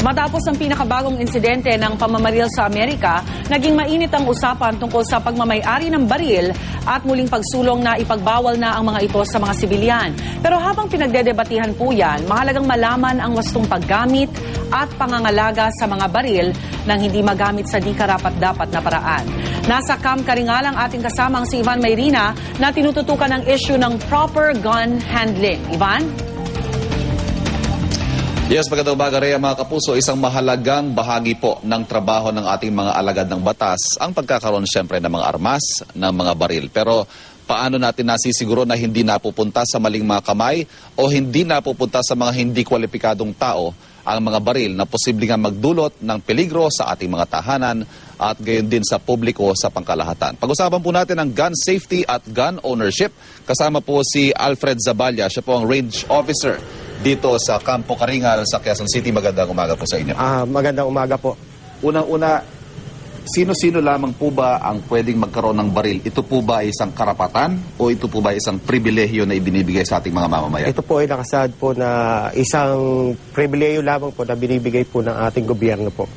Matapos ang pinakabagong insidente ng pamamaril sa Amerika, naging mainit ang usapan tungkol sa pagmamay-ari ng baril at muling pagsulong na ipagbawal na ang mga ito sa mga sibilyan. Pero habang pinagdedebatihan po yan, mahalagang malaman ang wastong paggamit at pangangalaga sa mga baril nang hindi magamit sa di karapat-dapat na paraan. Nasa Camp Karingal ang ating kasamang si Ivan Mayrina na tinututukan ang issue ng proper gun handling. Ivan? Yes, magandang umaga, Rhea, mga kapuso. Isang mahalagang bahagi po ng trabaho ng ating mga alagad ng batas ang pagkakaroon siyempre ng mga armas, ng mga baril. Pero paano natin nasisiguro na hindi napupunta sa maling mga kamay o hindi napupunta sa mga hindi kwalipikadong tao ang mga baril na posibleng nga magdulot ng peligro sa ating mga tahanan at gayon din sa publiko sa pangkalahatan. Pag-usapan po natin ang gun safety at gun ownership. Kasama po si Alfred Zaballa, siya po ang range officer dito sa Campo Karingal sa Quezon City. Magandang umaga po sa inyo. Magandang umaga po. Unang-una, sino-sino lamang po ba ang pwedeng magkaroon ng baril? Ito po ba ay isang karapatan o ito po ba ay isang pribilehiyo na ibinibigay sa ating mga mamamayan? Ito po ay nakasaad po na isang pribilehiyo lamang po na binibigay po ng ating gobyerno po.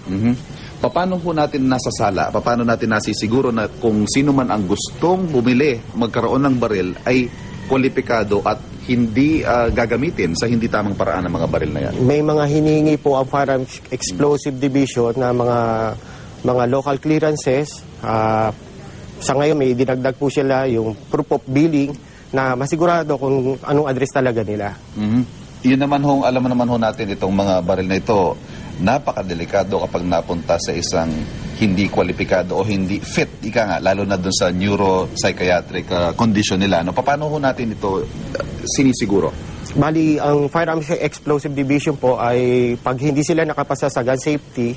Paano po natin nasasala? Paano natin nasisiguro na kung sino man ang gustong bumili, magkaroon ng baril ay kwalipikado at hindi gagamitin sa hindi tamang paraan ng mga baril na yan? May mga hinihingi po ang Firearms Explosive Division na mga local clearances. Sa ngayon may dinagdag po sila yung proof of billing na masigurado kung anong address talaga nila. Yun naman hong, alam naman ho natin itong mga baril na ito, napakadelikado kapag napunta sa isang hindi kwalipikado o hindi fit, ika nga, lalo na dun sa neuropsychiatric condition nila. No? Paano ho natin ito sinisiguro? Bali, ang Firearms Explosive Division po ay pag hindi sila nakapasa sa gun safety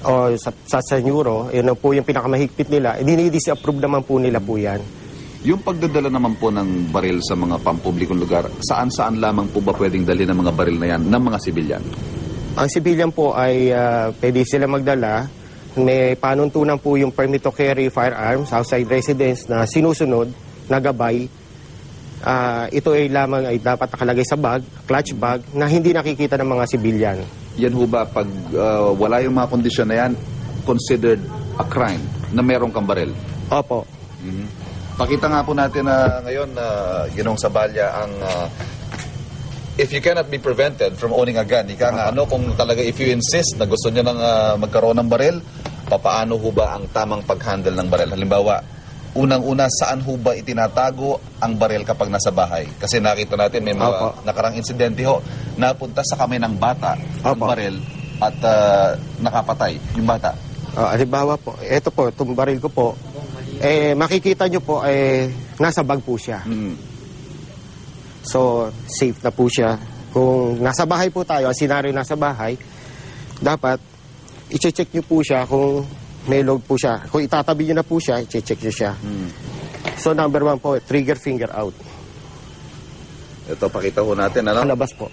o sa neuro, yun po yung pinakamahigpit nila, dinidis-approve naman po nila po yan. Yung pagdadala naman po ng baril sa mga pampublikong lugar, saan-saan lamang po ba pwedeng dali ng mga baril na yan ng mga sibilyan? Ang sibilyan po ay pwede sila magdala. May panuntunan po yung permit to carry firearms outside residence na sinusunod, na gabay. Ito ay lamang ay dapat nakalagay sa bag, clutch bag, na hindi nakikita ng mga sibilyan. Yan ho ba, pag wala yung mga kondisyon na yan, considered a crime na merong kang baril? Opo. Pakita nga po natin na ngayon, Ginong Zaballa, ang if you cannot be prevented from owning a gun, ika nga, kung talaga if you insist na gusto niya nang magkaroon ng baril, paano ho ba ang tamang pag-handle ng baril? Halimbawa, unang-una, saan ho ba itinatago ang baril kapag nasa bahay? Kasi nakita natin may mga nakarang insidente ho, napunta sa kamay ng bata ang baril at nakapatay yung bata. Halimbawa po, ito po, itong baril ko po, makikita nyo po, nasa bag po siya. So, safe na po siya. Kung nasa bahay po tayo, ang senaryo nasa bahay, dapat i-check nyo po siya kung may load po siya. Kung itatabi nyo na po siya, i-check nyo siya. So, number 1 po, trigger finger out. Ito, pakita ho natin, ano? Palabas po.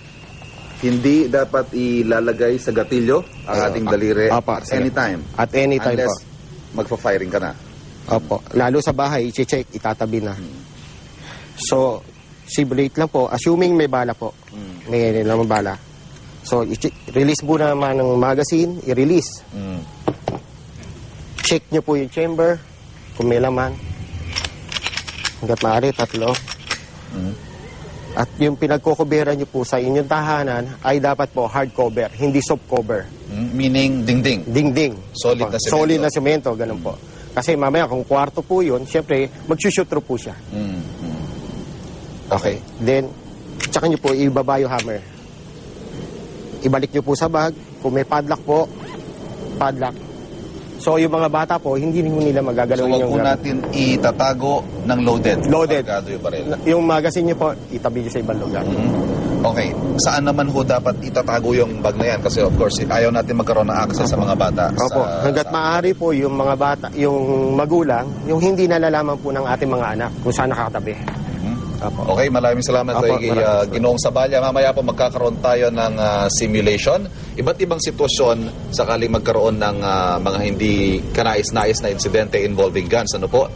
Hindi dapat ilalagay sa gatilyo ang ating daliri at anytime. At anytime po. Unless magpa-firing ka na. Opo. Lalo sa bahay, i-check, itatabi na. So, simulate lang po, assuming may bala po. May naman bala. So, release po naman ng magazine, i-release. Check nyo po yung chamber, kung may laman. Hanggat maaari, 3. At yung pinagkukuberan nyo po sa inyong tahanan ay dapat po hard cover, hindi soft cover. Meaning dingding? Dingding. Solid na semento? Solid na semento, ganun po. Kasi mamaya kung kwarto po yun, siyempre, mag-shoot through po siya. Okay. Then, tsaka nyo po, ibaba yung hammer. Ibalik nyo po sa bag. Kung may padlock po, padlock. So, yung mga bata po, hindi nila magagalawin yung... So, wag po natin itatago ng loaded. Loaded. Yung baril. Yung magazine nyo po, itabi nyo sa ibang lugar. Okay. Saan naman ho dapat itatago yung bag na yan? Kasi of course, ayaw natin magkaroon ng access sa mga bata. Opo. Hanggat maaari po, yung mga bata, yung magulang, yung hindi nalalaman po ng ating mga anak kung saan nakatabi. Okay, maraming salamat kay Ginoong Zaballa. Mamaya po magkakaroon tayo ng simulation. Iba't ibang sitwasyon sakaling magkaroon ng mga hindi kanais-nais na insidente involving guns. Ano po?